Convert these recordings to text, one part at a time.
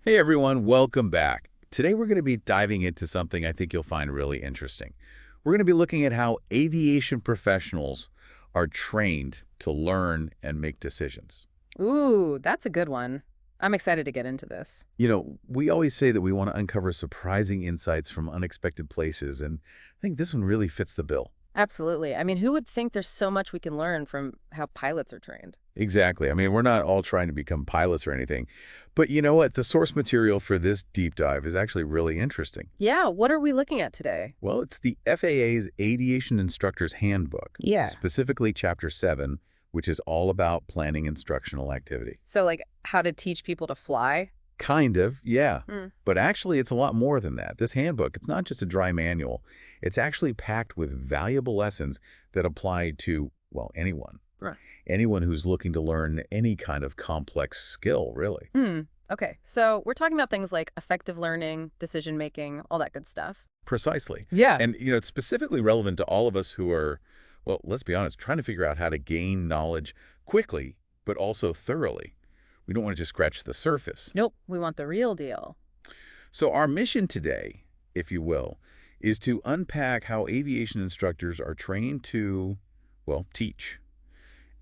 Hey everyone, welcome back. Today we're going to be diving into something I think you'll find really interesting. We're going to be looking at how aviation professionals are trained to learn and make decisions. Ooh, that's a good one. I'm excited to get into this. We always say that we want to uncover surprising insights from unexpected places, and I think this one really fits the bill. Absolutely. I mean, who would think there's so much we can learn from how pilots are trained? Exactly. I mean, we're not all trying to become pilots or anything, but you know what? The source material for this deep dive is actually really interesting. Yeah, what are we looking at today? Well, it's the FAA's Aviation Instructor's Handbook, Yeah. specifically Chapter 7, which is all about planning instructional activity. So, like, how to teach people to fly? Kind of, yeah. Hmm. But actually, it's a lot more than that. This handbook, it's not just a dry manual. It's actually packed with valuable lessons that apply to, well, anyone. Right. Anyone who's looking to learn any kind of complex skill, really. Hmm. Okay, so we're talking about things like effective learning, decision making, all that good stuff. Precisely. Yeah. And, it's specifically relevant to all of us who are, well, let's be honest, trying to figure out how to gain knowledge quickly, but also thoroughly. We don't want to just scratch the surface. Nope, we want the real deal. So our mission today, if you will, is to unpack how aviation instructors are trained to, well, teach.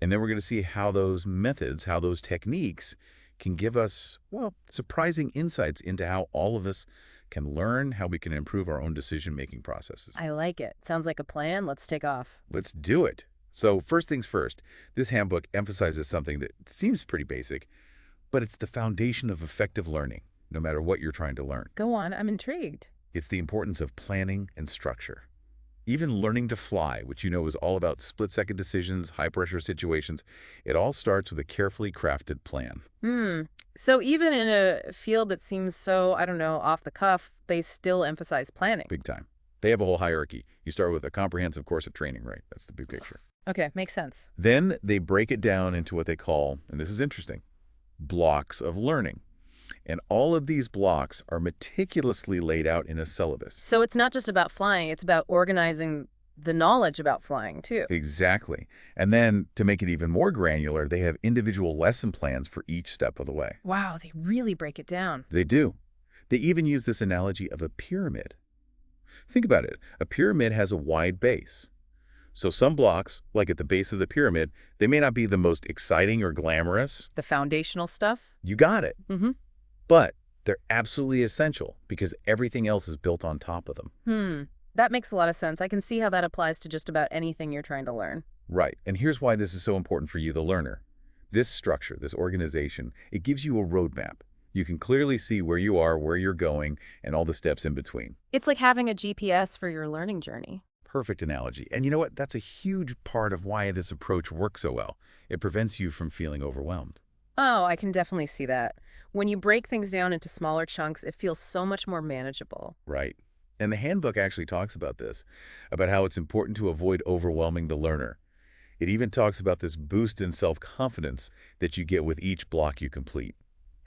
And then we're going to see how those methods, how those techniques can give us, well, surprising insights into how all of us can learn, how we can improve our own decision-making processes. I like it. Sounds like a plan. Let's take off. Let's do it. So first things first, this handbook emphasizes something that seems pretty basic, but it's the foundation of effective learning, no matter what you're trying to learn. Go on, I'm intrigued. It's the importance of planning and structure. Even learning to fly, which is all about split-second decisions, high-pressure situations, it all starts with a carefully crafted plan. Hmm. So even in a field that seems so, I don't know, off the cuff, they still emphasize planning. Big time. They have a whole hierarchy. You start with a comprehensive course of training, right? That's the big picture. Okay, makes sense. Then they break it down into what they call, and this is interesting, blocks of learning. And all of these blocks are meticulously laid out in a syllabus. So it's not just about flying, it's about organizing the knowledge about flying, too. Exactly. And then to make it even more granular, they have individual lesson plans for each step of the way. Wow, they really break it down. They do. They even use this analogy of a pyramid. Think about it. A pyramid has a wide base. So some blocks, like at the base of the pyramid, they may not be the most exciting or glamorous. The foundational stuff? You got it. Mm-hmm. But they're absolutely essential because everything else is built on top of them. That makes a lot of sense. I can see how that applies to just about anything you're trying to learn. Right. And here's why this is so important for you, the learner. This structure, this organization, it gives you a roadmap. You can clearly see where you are, where you're going, and all the steps in between. It's like having a GPS for your learning journey. Perfect analogy. And you know what? That's a huge part of why this approach works so well. It prevents you from feeling overwhelmed. Oh, I can definitely see that. When you break things down into smaller chunks, it feels so much more manageable. Right. And the handbook actually talks about this, about how it's important to avoid overwhelming the learner. It even talks about this boost in self-confidence that you get with each block you complete.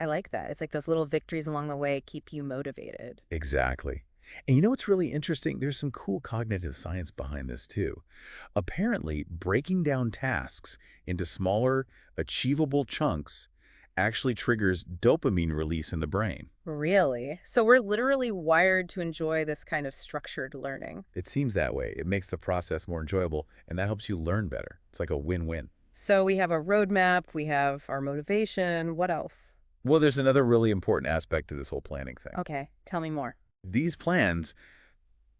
I like that. It's like those little victories along the way keep you motivated. Exactly. And you know what's really interesting? There's some cool cognitive science behind this too. Apparently, breaking down tasks into smaller, achievable chunks actually triggers dopamine release in the brain. Really? So we're literally wired to enjoy this kind of structured learning. It seems that way. It makes the process more enjoyable, and that helps you learn better. It's like a win-win. So we have a roadmap, we have our motivation. What else? Well, there's another really important aspect to this whole planning thing. Okay, tell me more. These plans,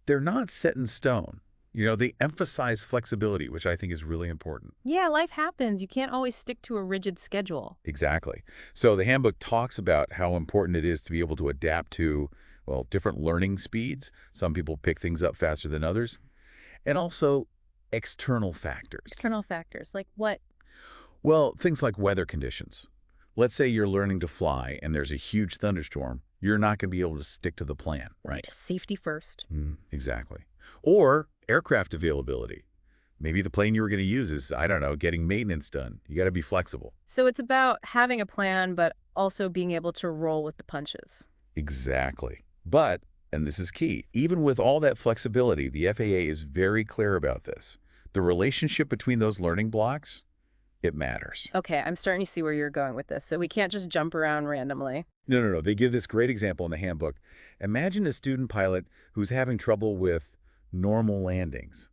they're not set in stone. They emphasize flexibility, which I think is really important. Yeah, life happens. You can't always stick to a rigid schedule. Exactly. So the handbook talks about how important it is to be able to adapt to, well, different learning speeds. Some people pick things up faster than others. And also external factors. External factors, like what? Well, things like weather conditions. Let's say you're learning to fly and there's a huge thunderstorm. You're not going to be able to stick to the plan, right? Safety first. Exactly. Or aircraft availability. Maybe the plane you were going to use is, I don't know, getting maintenance done. You got to be flexible. So it's about having a plan, but also being able to roll with the punches. Exactly. But, and this is key, even with all that flexibility, the FAA is very clear about this. The relationship between those learning blocks, it matters. Okay, I'm starting to see where you're going with this. So we can't just jump around randomly. No, no, no. They give this great example in the handbook. Imagine a student pilot who's having trouble with normal landings.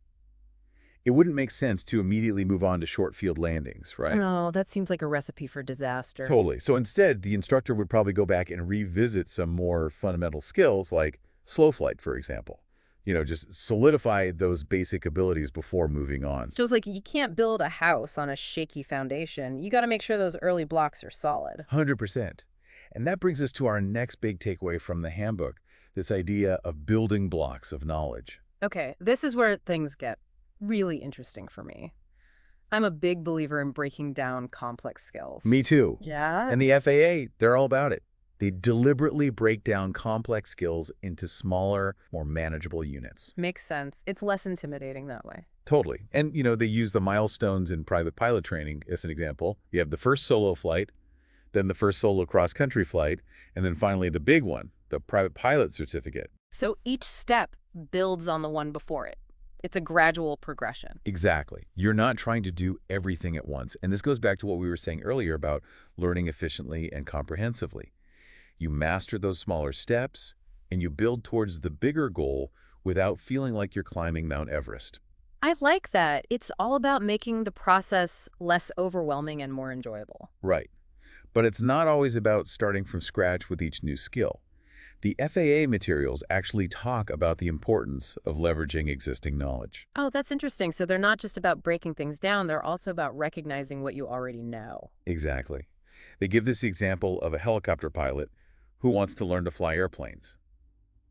It wouldn't make sense to immediately move on to short field landings, right? No, that seems like a recipe for disaster. Totally. So instead, the instructor would probably go back and revisit some more fundamental skills like slow flight, for example. Just solidify those basic abilities before moving on. So it's like you can't build a house on a shaky foundation. You got to make sure those early blocks are solid. 100%. And that brings us to our next big takeaway from the handbook, this idea of building blocks of knowledge. Okay, this is where things get really interesting for me. I'm a big believer in breaking down complex skills. Me too. Yeah? And the FAA, they're all about it. They deliberately break down complex skills into smaller, more manageable units. Makes sense. It's less intimidating that way. Totally. And, they use the milestones in private pilot training as an example. You have the first solo flight, then the first solo cross-country flight, and then finally the big one, the private pilot certificate. So each step builds on the one before it. It's a gradual progression. Exactly. You're not trying to do everything at once. And this goes back to what we were saying earlier about learning efficiently and comprehensively. You master those smaller steps, and you build towards the bigger goal without feeling like you're climbing Mount Everest. I like that. It's all about making the process less overwhelming and more enjoyable. Right. But it's not always about starting from scratch with each new skill. The FAA materials actually talk about the importance of leveraging existing knowledge. Oh, that's interesting. So they're not just about breaking things down, they're also about recognizing what you already know. Exactly. They give this example of a helicopter pilot who wants to learn to fly airplanes.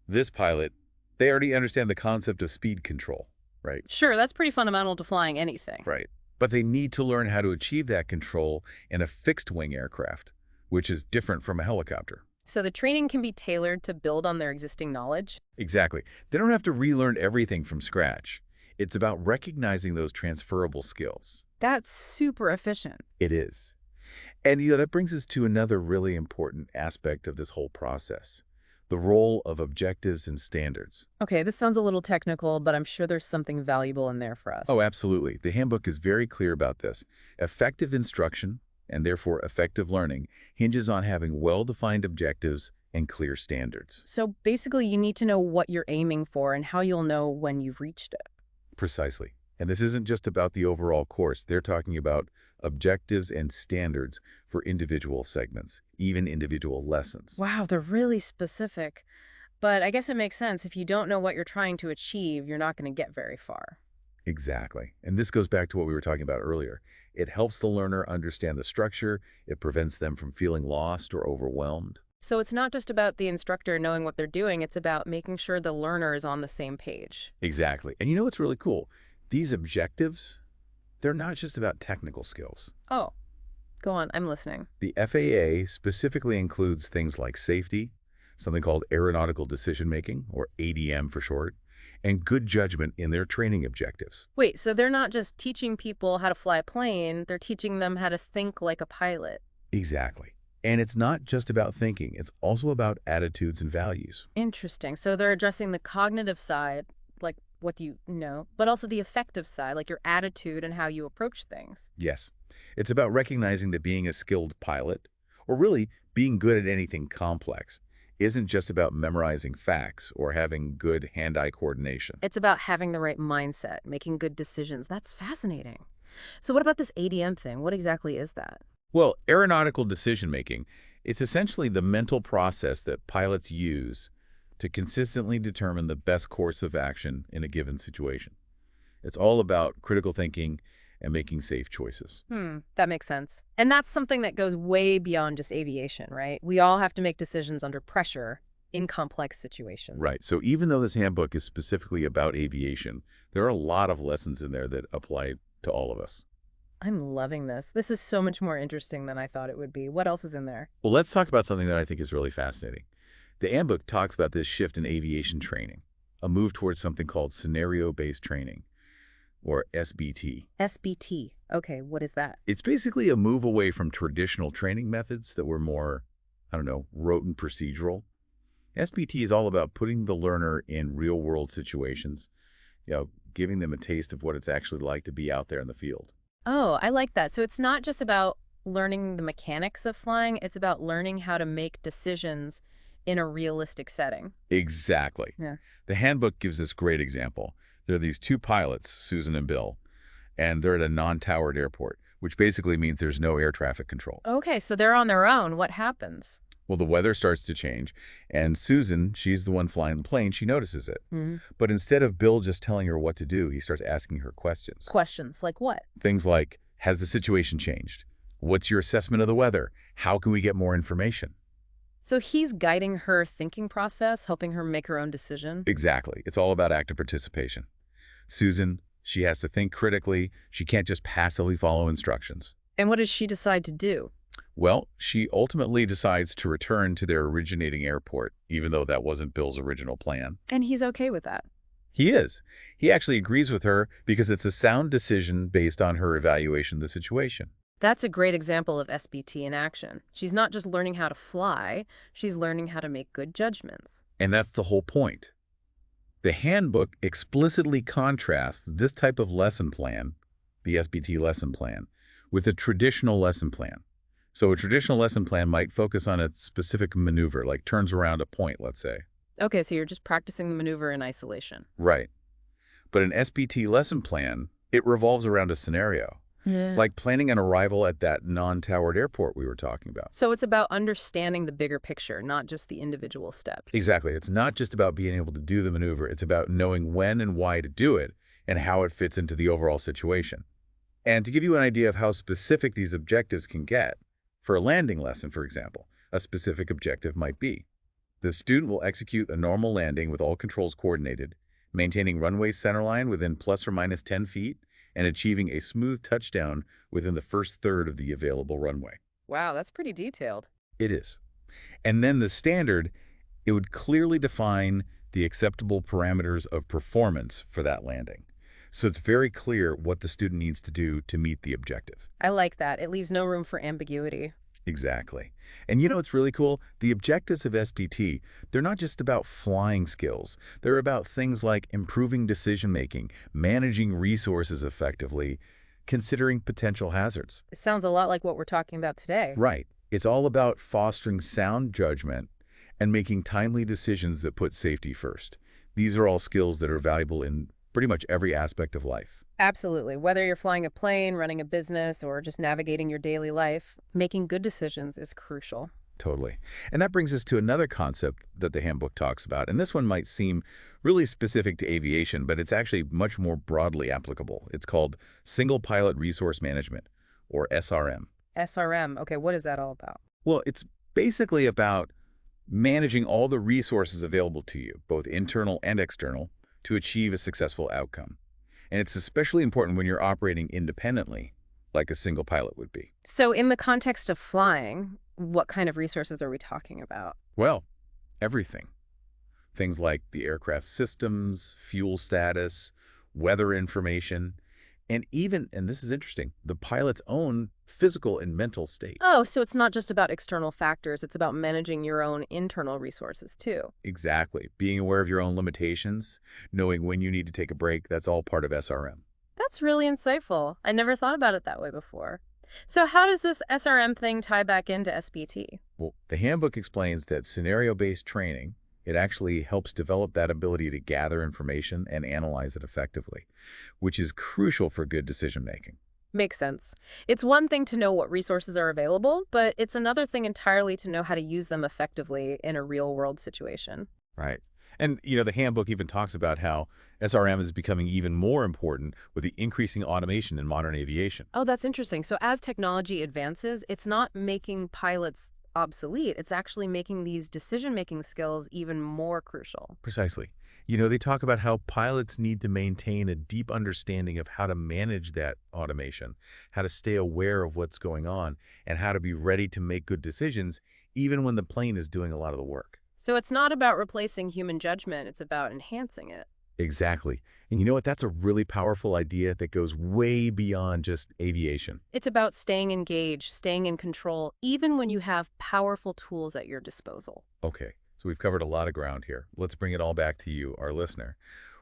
This pilot, they already understand the concept of speed control, right? Sure, that's pretty fundamental to flying anything. Right. But they need to learn how to achieve that control in a fixed-wing aircraft, which is different from a helicopter. So the training can be tailored to build on their existing knowledge? Exactly. They don't have to relearn everything from scratch. It's about recognizing those transferable skills. That's super efficient. It is. And, that brings us to another really important aspect of this whole process, the role of objectives and standards. Okay, this sounds a little technical, but I'm sure there's something valuable in there for us. Oh, absolutely. The handbook is very clear about this. Effective instruction, and therefore effective learning, hinges on having well-defined objectives and clear standards. So basically, you need to know what you're aiming for and how you'll know when you've reached it. Precisely. And this isn't just about the overall course. They're talking about objectives and standards for individual segments, even individual lessons. Wow, they're really specific. But I guess it makes sense. If you don't know what you're trying to achieve, you're not going to get very far. Exactly. And this goes back to what we were talking about earlier. It helps the learner understand the structure. It prevents them from feeling lost or overwhelmed. So it's not just about the instructor knowing what they're doing. It's about making sure the learner is on the same page. Exactly. And what's really cool? These objectives, they're not just about technical skills. Oh, go on. I'm listening. The FAA specifically includes things like safety, something called Aeronautical Decision-Making, or ADM for short, and good judgment in their training objectives. Wait, so they're not just teaching people how to fly a plane, they're teaching them how to think like a pilot. Exactly. And it's not just about thinking. It's also about attitudes and values. Interesting. So they're addressing the cognitive side, like what you know, but also the affective side, like your attitude and how you approach things. Yes. It's about recognizing that being a skilled pilot, or really being good at anything complex, isn't just about memorizing facts or having good hand-eye coordination. It's about having the right mindset, making good decisions. That's fascinating. So what about this ADM thing? What exactly is that? Well, aeronautical decision-making, it's essentially the mental process that pilots use to consistently determine the best course of action in a given situation. It's all about critical thinking and making safe choices. That makes sense. And that's something that goes way beyond just aviation, right? We all have to make decisions under pressure in complex situations. Right. So even though this handbook is specifically about aviation, there are a lot of lessons in there that apply to all of us. I'm loving this. This is so much more interesting than I thought it would be. What else is in there? Well, let's talk about something that I think is really fascinating. The handbook talks about this shift in aviation training, a move towards something called scenario-based training, or SBT. SBT. Okay, what is that? It's basically a move away from traditional training methods that were more, rote and procedural. SBT is all about putting the learner in real-world situations, giving them a taste of what it's actually like to be out there in the field. Oh, I like that. So it's not just about learning the mechanics of flying, it's about learning how to make decisions in a realistic setting. Exactly. Yeah. The handbook gives this great example. There are these two pilots, Susan and Bill, and they're at a non-towered airport, which basically means there's no air traffic control. Okay, so they're on their own. What happens? Well, the weather starts to change, and Susan, she's the one flying the plane, she notices it. Hmm. But instead of Bill just telling her what to do, he starts asking her questions. Questions like what? Things like, has the situation changed? What's your assessment of the weather? How can we get more information? So he's guiding her thinking process, helping her make her own decision. Exactly. It's all about active participation. Susan, she has to think critically. She can't just passively follow instructions. And what does she decide to do? Well, she ultimately decides to return to their originating airport, even though that wasn't Bill's original plan. And he's okay with that. He is. He actually agrees with her because it's a sound decision based on her evaluation of the situation. That's a great example of SBT in action. She's not just learning how to fly, she's learning how to make good judgments. And that's the whole point. The handbook explicitly contrasts this type of lesson plan, the SBT lesson plan, with a traditional lesson plan. So a traditional lesson plan might focus on a specific maneuver, like turns around a point, let's say. Okay, so you're just practicing the maneuver in isolation. Right. But an SBT lesson plan, it revolves around a scenario, Yeah. like planning an arrival at that non-towered airport we were talking about. So it's about understanding the bigger picture, not just the individual steps. Exactly. It's not just about being able to do the maneuver. It's about knowing when and why to do it and how it fits into the overall situation. And to give you an idea of how specific these objectives can get, for a landing lesson, for example, a specific objective might be: the student will execute a normal landing with all controls coordinated, maintaining runway centerline within plus or minus 10 feet, and achieving a smooth touchdown within the first third of the available runway. Wow, that's pretty detailed. It is. And then the standard, it would clearly define the acceptable parameters of performance for that landing. So it's very clear what the student needs to do to meet the objective. I like that. It leaves no room for ambiguity. Exactly. And you know what's really cool? The objectives of SBT, they're not just about flying skills. They're about things like improving decision-making, managing resources effectively, considering potential hazards. It sounds a lot like what we're talking about today. Right. It's all about fostering sound judgment and making timely decisions that put safety first. These are all skills that are valuable in pretty much every aspect of life. Absolutely. Whether you're flying a plane, running a business, or just navigating your daily life, making good decisions is crucial. Totally. And that brings us to another concept that the handbook talks about. And this one might seem really specific to aviation, but it's actually much more broadly applicable. It's called Single Pilot Resource Management, or SRM. SRM. Okay, what is that all about? Well, it's basically about managing all the resources available to you, both internal and external, to achieve a successful outcome. And it's especially important when you're operating independently, like a single pilot would be. So in the context of flying, what kind of resources are we talking about? Well, everything. Things like the aircraft systems, fuel status, weather information, and even, and this is interesting, the pilot's own physical and mental state. Oh, so it's not just about external factors, it's about managing your own internal resources too. Exactly. Being aware of your own limitations, knowing when you need to take a break, that's all part of SRM. That's really insightful. I never thought about it that way before. So how does this SRM thing tie back into SBT? Well, the handbook explains that scenario-based training, it actually helps develop that ability to gather information and analyze it effectively, which is crucial for good decision-making. Makes sense. It's one thing to know what resources are available, but it's another thing entirely to know how to use them effectively in a real-world situation. Right. And, the handbook even talks about how SRM is becoming even more important with the increasing automation in modern aviation. Oh, that's interesting. So as technology advances, it's not making pilots obsolete. It's actually making these decision-making skills even more crucial. Precisely. They talk about how pilots need to maintain a deep understanding of how to manage that automation, how to stay aware of what's going on, and how to be ready to make good decisions even when the plane is doing a lot of the work. So it's not about replacing human judgment, it's about enhancing it. Exactly. And you know what? That's a really powerful idea that goes way beyond just aviation. It's about staying engaged, staying in control, even when you have powerful tools at your disposal. Okay, so we've covered a lot of ground here. Let's bring it all back to you, our listener.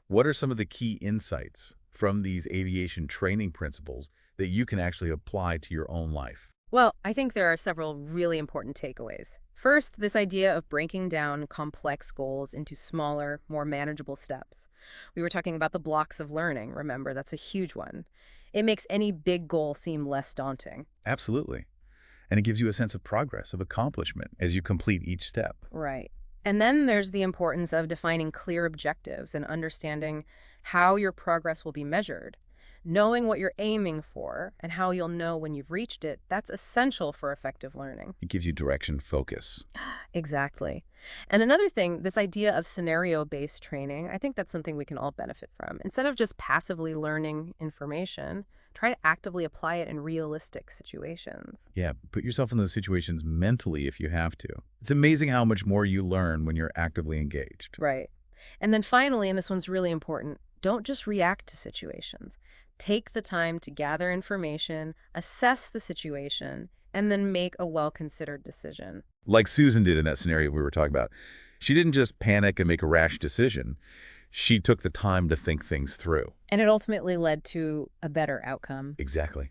What are some of the key insights from these aviation training principles that you can actually apply to your own life. Well, I think there are several really important takeaways. First, this idea of breaking down complex goals into smaller, more manageable steps. We were talking about the blocks of learning, remember? That's a huge one. It makes any big goal seem less daunting. Absolutely. And it gives you a sense of progress, of accomplishment as you complete each step. Right. And then there's the importance of defining clear objectives and understanding how your progress will be measured. Knowing what you're aiming for and how you'll know when you've reached it, that's essential for effective learning. It gives you direction, focus. Exactly. And another thing, this idea of scenario-based training, I think that's something we can all benefit from. Instead of just passively learning information, try to actively apply it in realistic situations. Yeah, put yourself in those situations mentally if you have to. It's amazing how much more you learn when you're actively engaged. Right. And then finally, and this one's really important, don't just react to situations. Take the time to gather information, assess the situation, and then make a well-considered decision. Like Susan did in that scenario we were talking about. She didn't just panic and make a rash decision. She took the time to think things through. And it ultimately led to a better outcome. Exactly.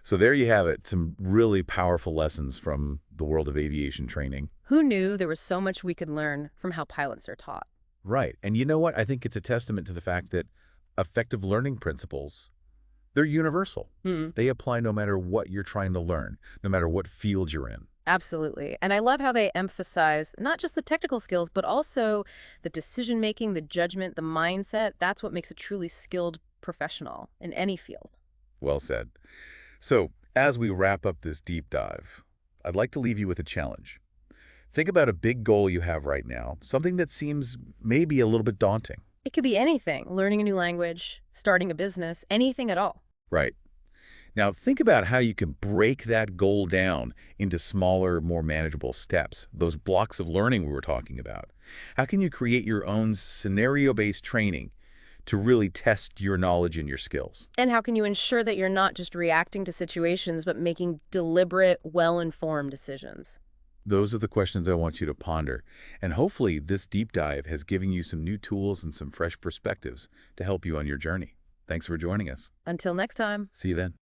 So there you have it, some really powerful lessons from the world of aviation training. Who knew there was so much we could learn from how pilots are taught? Right. And you know what? I think it's a testament to the fact that effective learning principles, they're universal. Hmm. They apply no matter what you're trying to learn, no matter what field you're in. Absolutely. And I love how they emphasize not just the technical skills, but also the decision-making, the judgment, the mindset. That's what makes a truly skilled professional in any field. Well said. So as we wrap up this deep dive, I'd like to leave you with a challenge. Think about a big goal you have right now, something that seems maybe a little bit daunting. It could be anything, learning a new language, starting a business, anything at all. Right. Now, think about how you can break that goal down into smaller, more manageable steps, those blocks of learning we were talking about. How can you create your own scenario-based training to really test your knowledge and your skills? And how can you ensure that you're not just reacting to situations, but making deliberate, well-informed decisions? Those are the questions I want you to ponder. And hopefully this deep dive has given you some new tools and some fresh perspectives to help you on your journey. Thanks for joining us. Until next time. See you then.